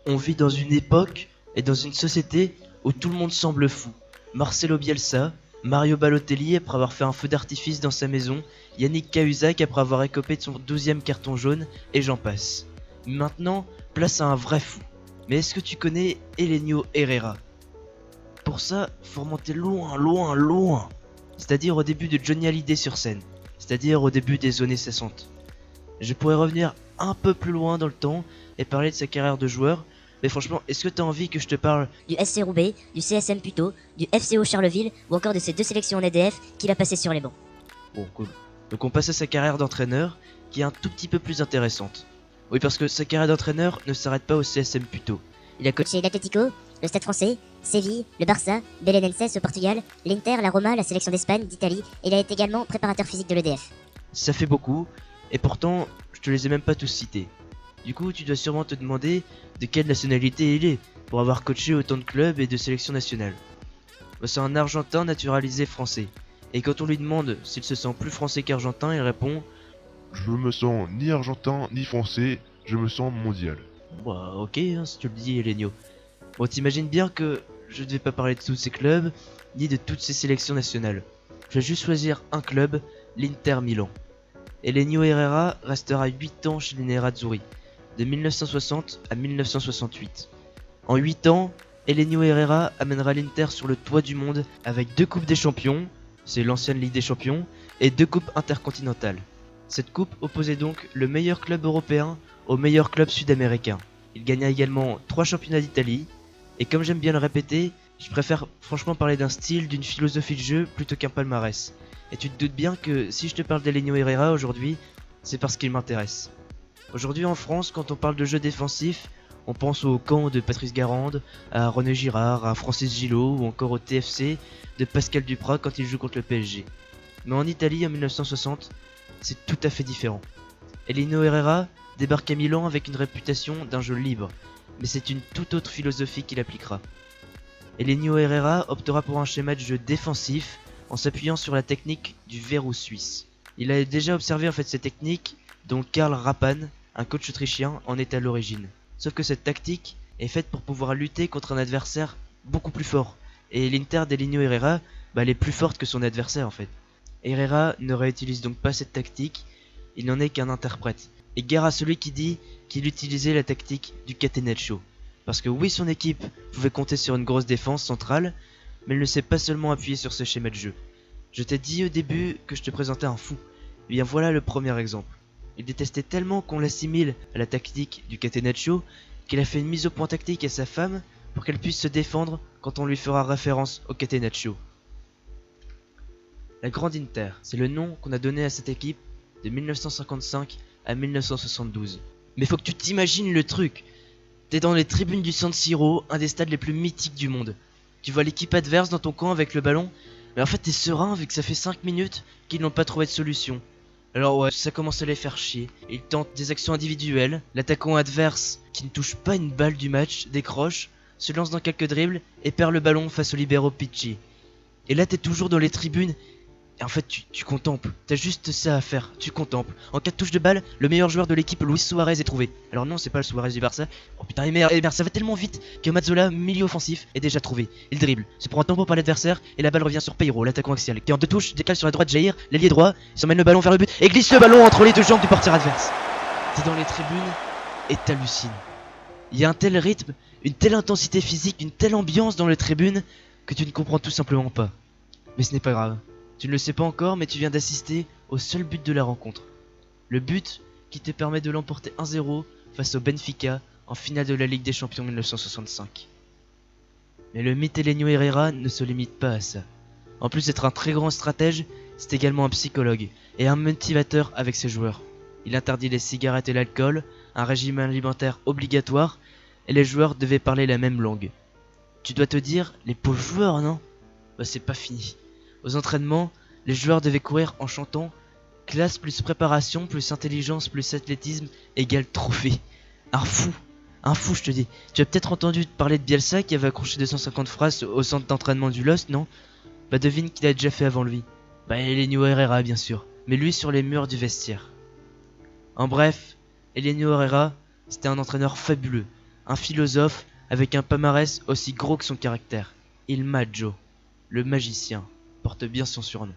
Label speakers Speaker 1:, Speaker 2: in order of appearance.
Speaker 1: On vit dans une époque et dans une société où tout le monde semble fou. Marcelo Bielsa, Mario Balotelli après avoir fait un feu d'artifice dans sa maison, Yannick Cahuzac après avoir écopé de son 12e carton jaune, et j'en passe. Maintenant, place à un vrai fou. Mais est-ce que tu connais Helenio Herrera? Pour ça, faut remonter loin, loin, loin. C'est-à-dire au début de Johnny Hallyday sur scène. C'est-à-dire au début des années 60. Je pourrais revenir un peu plus loin dans le temps et parler de sa carrière de joueur. Mais franchement, est-ce que t'as envie que je te parle
Speaker 2: Du SC Roubaix, du CSM Puteaux, du FCO Charleville ou encore de ces deux sélections en EDF qu'il a passé sur les bancs.
Speaker 1: Bon, cool. Donc on passe à sa carrière d'entraîneur, qui est un tout petit peu plus intéressante. Oui, parce que sa carrière d'entraîneur ne s'arrête pas au CSM Puteaux. Il a
Speaker 2: Coaché l'Atlético, le Stade français, Séville, le Barça, Belenenses au Portugal, l'Inter, la Roma, la sélection d'Espagne, d'Italie, et il a été également préparateur physique de l'EDF.
Speaker 1: Ça fait beaucoup, et pourtant, je te les ai même pas tous cités. Du coup, tu dois sûrement te demander de quelle nationalité il est, pour avoir coaché autant de clubs et de sélections nationales. Bah, c'est un Argentin naturalisé français. Et quand on lui demande s'il se sent plus français qu'argentin, il répond
Speaker 3: Je me sens ni argentin ni français, je me sens mondial.
Speaker 1: bah ok, hein, si tu le dis, Elenio. Bon, t'imagines bien que je ne vais pas parler de tous ces clubs, ni de toutes ces sélections nationales. Je vais juste choisir un club, l'Inter Milan. Elenio Herrera restera 8 ans chez les Nerazzurri, de 1960 à 1968. En 8 ans, Elenio Herrera amènera l'Inter sur le toit du monde avec 2 coupes des champions, c'est l'ancienne Ligue des champions, et 2 coupes intercontinentales. Cette coupe opposait donc le meilleur club européen au meilleur club sud-américain. Il gagna également 3 championnats d'Italie, et comme j'aime bien le répéter, je préfère franchement parler d'un style, d'une philosophie de jeu plutôt qu'un palmarès. Et tu te doutes bien que si je te parle d'Elenio Herrera aujourd'hui, c'est parce qu'il m'intéresse. Aujourd'hui en France, quand on parle de jeu défensif, on pense au camp de Patrice Garande, à René Girard, à Francis Gillot ou encore au TFC de Pascal Duprat quand il joue contre le PSG. Mais en Italie en 1960, c'est tout à fait différent. Elenio Herrera débarque à Milan avec une réputation d'un jeu libre, mais c'est une toute autre philosophie qu'il appliquera. Elenio Herrera optera pour un schéma de jeu défensif en s'appuyant sur la technique du verrou suisse. Il a déjà observé en fait cette technique dont Karl Rappan, un coach autrichien, en est à l'origine. Sauf que cette tactique est faite pour pouvoir lutter contre un adversaire beaucoup plus fort. Et l'Inter d'Elenio Herrera, elle est plus forte que son adversaire en fait. Herrera ne réutilise donc pas cette tactique, il n'en est qu'un interprète. Et gare à celui qui dit qu'il utilisait la tactique du catenaccio. Parce que oui, son équipe pouvait compter sur une grosse défense centrale, mais elle ne s'est pas seulement appuyée sur ce schéma de jeu. Je t'ai dit au début que je te présentais un fou. Et bien voilà le premier exemple. Il détestait tellement qu'on l'assimile à la tactique du catenaccio qu'il a fait une mise au point tactique à sa femme pour qu'elle puisse se défendre quand on lui fera référence au catenaccio. La Grande Inter, c'est le nom qu'on a donné à cette équipe de 1955 à 1972. Mais faut que tu t'imagines le truc. T'es dans les tribunes du San Siro, un des stades les plus mythiques du monde. Tu vois l'équipe adverse dans ton camp avec le ballon, mais en fait t'es serein vu que ça fait 5 minutes qu'ils n'ont pas trouvé de solution. Alors ouais, ça commence à les faire chier. Ils tentent des actions individuelles. L'attaquant adverse, qui ne touche pas une balle du match, décroche, se lance dans quelques dribbles et perd le ballon face au libero Pichi. Et là t'es toujours dans les tribunes. Et en fait tu contemples, t'as juste ça à faire, tu contemples. En cas de touche de balle, le meilleur joueur de l'équipe, Luis Suarez, est trouvé. Alors non, c'est pas le Suarez du Barça. Oh putain, merde, ça va tellement vite que Mazzola, milieu offensif, est déjà trouvé. Il dribble, se prend un tempo par l'adversaire et la balle revient sur Peiro, l'attaquant axial, qui en 2 touches décale sur la droite Jair, l'ailier droit, il s'emmène le ballon vers le but et glisse le ballon entre les 2 jambes du portier adverse. T'es dans les tribunes et t'hallucines. Il y a un tel rythme, une telle intensité physique, une telle ambiance dans les tribunes que tu ne comprends tout simplement pas. Mais ce n'est pas grave. Tu ne le sais pas encore, mais tu viens d'assister au seul but de la rencontre. Le but qui te permet de l'emporter 1-0 face au Benfica en finale de la Ligue des Champions 1965. Mais le mythe Elenio Herrera ne se limite pas à ça. En plus d'être un très grand stratège, c'est également un psychologue et un motivateur avec ses joueurs. Il interdit les cigarettes et l'alcool, un régime alimentaire obligatoire, et les joueurs devaient parler la même langue. Tu dois te dire, les pauvres joueurs, non? Bah c'est pas fini. Aux entraînements, les joueurs devaient courir en chantant « Classe plus préparation plus intelligence plus athlétisme égale trophée ». Un fou je te dis. Tu as peut-être entendu parler de Bielsa qui avait accroché 250 phrases au centre d'entraînement du Lost, non? Bah devine qui l'a déjà fait avant lui. Bah Elenio Herrera bien sûr, mais lui sur les murs du vestiaire. En bref, Elenio Herrera, c'était un entraîneur fabuleux, Un philosophe avec un palmarès aussi gros que son caractère. Il Maggio, le magicien, porte bien son surnom.